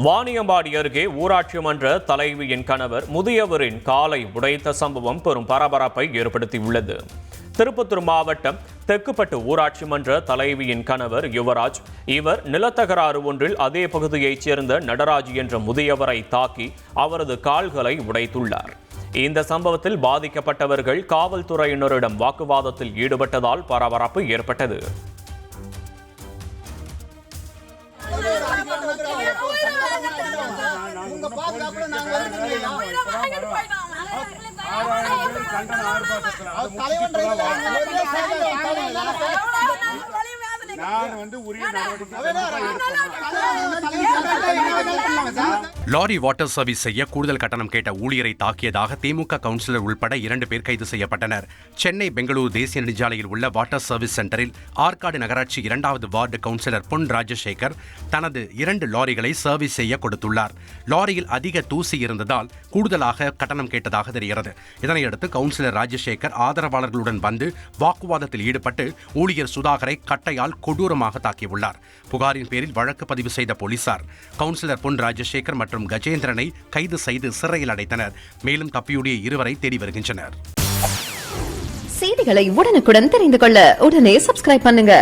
வாணியம்பாடி அருகே ஊராட்சி மன்ற தலைவியின் கணவர் முதியவரின் காலை உடைத்த சம்பவம் பெரும் பரபரப்பை ஏற்படுத்தியுள்ளது. திருப்பத்தூர் மாவட்டம் தெக்குப்பட்டு ஊராட்சி மன்ற தலைவியின் கணவர் யுவராஜ். இவர் நிலத்தகராறு ஒன்றில் அதே பகுதியைச் சேர்ந்த நடராஜ் என்ற முதியவரை தாக்கி அவரது கால்களை உடைத்துள்ளார். இந்த சம்பவத்தில் பாதிக்கப்பட்டவர்கள் காவல்துறையினரிடம் வாக்குவாதத்தில் ஈடுபட்டதால் பரபரப்பு ஏற்பட்டது. லாரி வாட்டர் சர்வீஸ் செய்ய கூடுதல் கட்டணம் கேட்ட ஊழியரை தாக்கியதாக திமுக கவுன்சிலர் உள்பட 2 பேர் கைது செய்யப்பட்டனர். சென்னை பெங்களூரு தேசிய நெடுஞ்சாலையில் உள்ள வாட்டர் சர்வீஸ் சென்டரில் ஆற்காடு நகராட்சி 2வது வார்டு கவுன்சிலர் பொன் ராஜசேகர் தனது 2 லாரிகளை சர்வீஸ் செய்ய கொடுத்துள்ளார். லாரியில் அதிக தூசி இருந்ததால் கூடுதலாக கட்டணம் கேட்டதாக தெரிகிறது. இதனையடுத்து கவுன்சிலர் ராஜசேகர் ஆதரவாளர்களுடன் வந்து வாக்குவாதத்தில் ஈடுபட்டு ஊழியர் சுதாகரை கட்டையால் கொடூரமாக தாக்கியுள்ளார். புகாரின் பேரில் வழக்கு பதிவு செய்த போலீசார் கவுன்சிலர் பொன் ராஜசேகர் மற்றும் கஜேந்திரனை கைது செய்து சிறையில் அடைத்தனர். மேலும் தப்பியோடிய 2 தேடி வருகின்றனர். செய்திகளை உடனுக்குடன் தெரிந்து கொள்ள உடனே சப்ஸ்கிரைப் பண்ணுங்க.